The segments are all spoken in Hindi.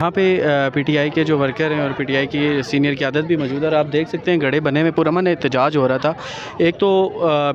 यहाँ पे पीटीआई के जो वर्कर हैं और पीटीआई की सीनियर क़यादत भी मौजूद है और आप देख सकते हैं गड़े बने में पुरअमन एहतजाज हो रहा था। एक तो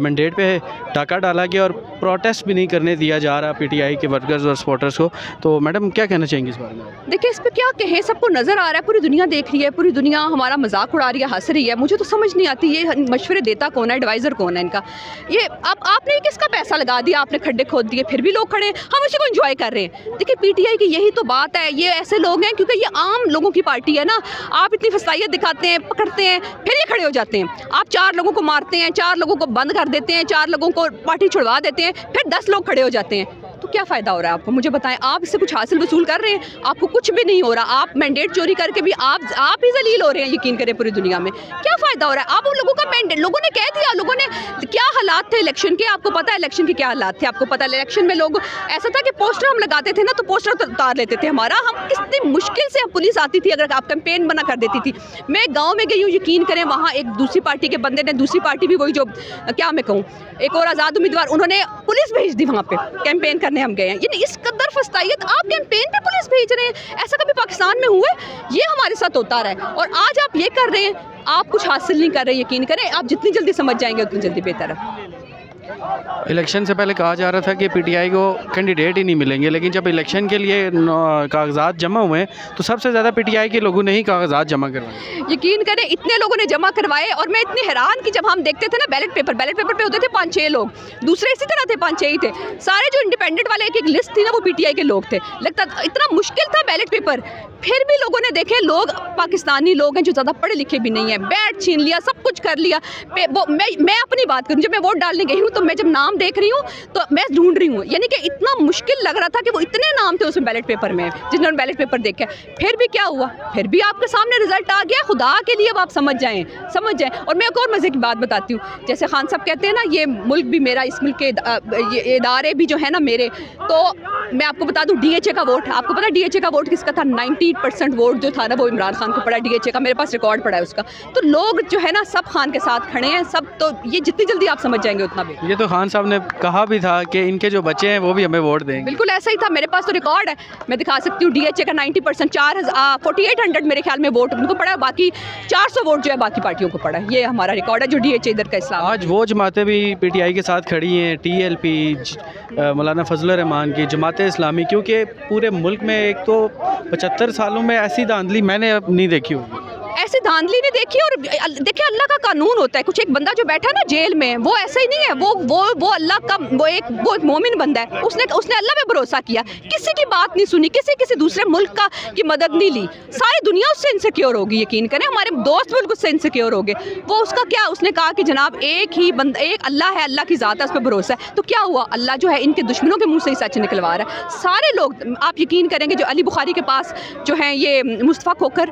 मैंडेट पे डाका डाला गया और प्रोटेस्ट भी नहीं करने दिया जा रहा पीटीआई के वर्कर्स और सपोर्टर्स को। तो मैडम क्या कहना चाहेंगे इस बारे में? देखिए, इस पर क्या कहें, सबको नज़र आ रहा है, पूरी दुनिया देख रही है, पूरी दुनिया हमारा मजाक उड़ा रही है, हंस रही है। मुझे तो समझ नहीं आती ये मशवरे देता कौन है, एडवाइज़र कौन है इनका। ये अब आपने किसका पैसा लगा दिया, आपने खड्डे खोद दिए, फिर भी लोग खड़े, हम उसी को एंजॉय कर रहे हैं। देखिए, पीटीआई की यही तो बात है, ये ऐसे लोग हैं क्योंकि ये आम लोगों की पार्टी है ना। आप इतनी फसाइयत दिखाते हैं, पकड़ते हैं, फिर ये खड़े हो जाते हैं। आप 4 लोगों को मारते हैं, 4 लोगों को बंद कर देते हैं, 4 लोगों को पार्टी छुड़वा देते हैं, फिर 10 लोग खड़े हो जाते हैं। तो क्या फ़ायदा हो रहा है आपको? मुझे बताएं, आप इससे कुछ हासिल वसूल कर रहे हैं? आपको कुछ भी नहीं हो रहा। आप मैंडेट चोरी करके भी आप ही जलील हो रहे हैं, यकीन करें, पूरी दुनिया में। क्या फ़ायदा हो रहा है? आप उन लोगों का मैंडेट, लोगों ने कह दिया, लोगों ने क्या हालात थे इलेक्शन के, आपको पता है इलेक्शन के क्या हालात थे, आपको पता है इलेक्शन में लोग ऐसा था कि पोस्टर हम लगाते थे ना तो पोस्टर उतार लेते थे हमारा। हम कितनी मुश्किल से पुलिस आती थी, अगर आप कैंपेन बना कर देती थी। मैं गाँव में गई हूँ, यकीन करें, वहाँ एक दूसरी पार्टी के बंदे ने, दूसरी पार्टी भी वही जो क्या मैं कहूँ, एक और आज़ाद उम्मीदवार, उन्होंने पुलिस भेज दी वहाँ पे कैंपेन करने हम गए हैं। यानी इस कदर फस्तायत, आप कैंपेन पे पुलिस भेज रहे हैं, ऐसा कभी पाकिस्तान में हुआ है? ये हमारे साथ होता रहा है और आज आप ये कर रहे हैं, आप कुछ हासिल नहीं कर रहे। यकीन करें, आप जितनी जल्दी समझ जाएंगे उतनी जल्दी बेहतर है। इलेक्शन से पहले कहा जा रहा था कि पीटीआई को कैंडिडेट ही नहीं मिलेंगे, लेकिन जब इलेक्शन के लिए कागजात जमा हुए तो सबसे ज़्यादा पीटीआई के लोगों ने ही कागजात जमा करवाए। यकीन करें, इतने लोगों ने जमा करवाए और मैं इतनी हैरान कि जब हम देखते थे ना बैलेट पेपर पे होते थे 5-6 लोग, दूसरे इसी तरह थे, 5-6 ही थे। सारे जो इंडिपेंडेंट वाले एक लिस्ट थी ना, वो पीटीआई के लोग थे। लगता इतना मुश्किल था बैलेट पेपर, फिर भी लोगों ने देखे, लोग पाकिस्तानी लोग हैं जो ज़्यादा पढ़े लिखे भी नहीं है, बैट छीन लिया, सब कुछ कर लिया। मैं अपनी बात करूँ, जब मैं वोट डालने गई हूँ तो मैं जब नाम देख रही हूँ तो मैं ढूंढ रही हूँ, यानी कि इतना मुश्किल लग रहा था कि वो इतने नाम थे उसमें बैलेट पेपर में, जिन्होंने बैलेट पेपर देखा। फिर भी क्या हुआ, फिर भी आपके सामने रिजल्ट आ गया। खुदा के लिए अब आप समझ जाएं। और मैं एक और मज़े की बात बताती हूँ, जैसे खान साहब कहते हैं ना, ये मुल्क भी मेरा, इस मुल्क के इदारे भी जो है ना मेरे, तो मैं आपको बता दूँ डीएचए का वोट, आपको पता है डीएचए का वोट किसका था? 90% वोट जो था ना वो इमरान खान को पड़ा, डीएचए का। मेरे पास रिकॉर्ड पड़ा है उसका। तो लोग जो है ना सब खान के साथ खड़े हैं, सब। तो ये जितनी जल्दी आप समझ जाएंगे उतना भी। ये तो खान साहब ने कहा भी था कि इनके जो बच्चे हैं वो भी हमें वोट देंगे। बिल्कुल ऐसा ही था, मेरे पास तो रिकॉर्ड है, मैं दिखा सकती हूँ। डीएचए का 90%, 4800 मेरे ख्याल में वोट उनको पड़ा है, बाकी 400 वोट जो है बाकी पार्टियों को पड़ा है। ये हमारा रिकॉर्ड है जो डीएचए इधर का इस्लाम। आज वो जमातें भी पीटीआई के साथ खड़ी हैं, टीएलपी, मौलाना फजलुर रहमान की जमात इस्लामी, क्योंकि पूरे मुल्क में एक तो 75 सालों में ऐसी धांधली मैंने नहीं देखी होगी, ऐसी धांधली नहीं देखी। और देखिए, अल्लाह का कानून होता है। कुछ एक बंदा जो बैठा है ना जेल में, वो ऐसा ही नहीं है, वो अल्लाह का, वो एक मोमिन बंदा है। उसने अल्लाह पे भरोसा किया, किसी की बात नहीं सुनी, किसी दूसरे मुल्क की मदद नहीं ली। सारी दुनिया उससे इनसिक्योर होगी, यकीन करें, हमारे दोस्त मुल्क उससे इनसिक्योर हो गए। वो उसका क्या, उसने कहा कि जनाब एक ही बंदा, एक अल्लाह है, अल्लाह की ज़ात है, उस पर भरोसा है। तो क्या हुआ, अल्लाह जो है इनके दुश्मनों के मुँह से ही सच निकलवा रहा है। सारे लोग, आप यकीन करेंगे, जो अली बुखारी के पास जो है ये मुस्तफ़ा खोखर,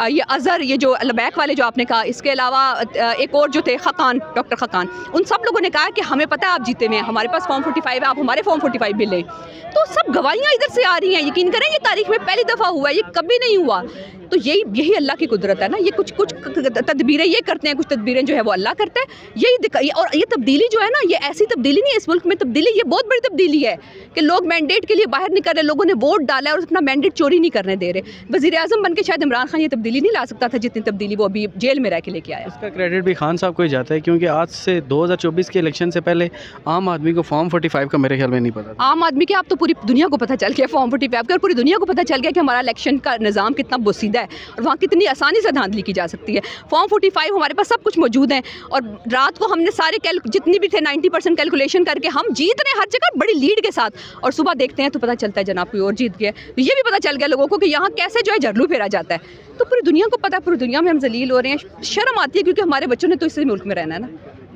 ये अज़हर, ये जो अलबैक वाले जो आपने कहा, इसके अलावा एक और जो थे खकान, डॉक्टर खकान, उन सब लोगों ने कहा कि हमें पता है आप जीते हुए हैं, हमारे पास फॉर्म 45 है, आप हमारे फॉर्म 45 भी लें। तो सब गवाहियाँ इधर से आ रही हैं। यकीन करें, ये तारीख में पहली दफ़ा हुआ है, ये कभी नहीं हुआ। तो यही अल्लाह की कुदरत है ना। ये कुछ तदबीरें ये करते हैं, कुछ तदबीरें जो है वो अल्लाह करता है। यही और ये तब्दीली जो है ना, ये ऐसी तब्दीली नहीं है इस मुल्क में। तब्दीली ये बहुत बड़ी तब्दीली है कि लोग मैंडेट के लिए बाहर नहीं कर रहे, लोगों ने वोट डाला है और अपना मैंडेट चोरी नहीं करने दे रहे। वज़ीर आज़म बन के शायद इमरान खान ये तब्दीली नहीं ला सकता था जितनी तब्दीली वो अभी जेल में रह के लेके आया। इसका क्रेडिट भी खान साहब को ही जाता है, क्योंकि आज से 2024 के इलेक्शन से पहले आम आदमी को फॉर्म 45 का मेरे ख्याल में नहीं पता था। आम आदमी के आप तो पूरी दुनिया को पता चल गया फॉर्म 45 का, और पूरी दुनिया को पता चल गया कि हमारा इलेक्शन का निज़ाम कितना बोसीदा है और वहाँ कितनी आसानी से धांधली की जा सकती है। फॉर्म 45 हमारे पास सब कुछ मौजूद है और रात को हमने सारे जितनी भी थे 90% कैलकुलेशन करके हम जीत रहे हैं हर जगह बड़ी लीड के साथ, और सुबह देखते हैं तो पता चलता है जनाब कोई और जीत गया। तो ये भी पता चल गया लोगों को कि यहाँ कैसे जो है झरलू फेरा जाता है। तो पूरी दुनिया को पता है, पूरी दुनिया में हम जलील हो रहे हैं। शर्म आती है क्योंकि हमारे बच्चों ने तो इसी मुल्क में रहना है ना,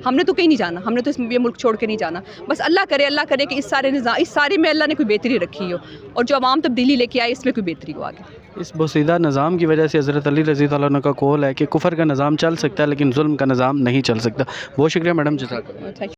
हमने तो कहीं नहीं जाना, हमने तो ये मुल्क छोड़ के नहीं जाना। बस अल्लाह करे कि इस सारे में अल्लाह ने कोई बेहतरी रखी हो और जो अवाम तब्दीली लेके आए इसमें कोई बेहतरी हो आगे। इस बोसीदा निज़ाम की वजह से हज़रत अली रज़ी अल्लाह अन्हु का कौल है कि कुफर का निज़ाम चल सकता है लेकिन जुल्म का निज़ाम नहीं चल सकता। बहुत शुक्रिया मैडम, जज़ाकल्लाह।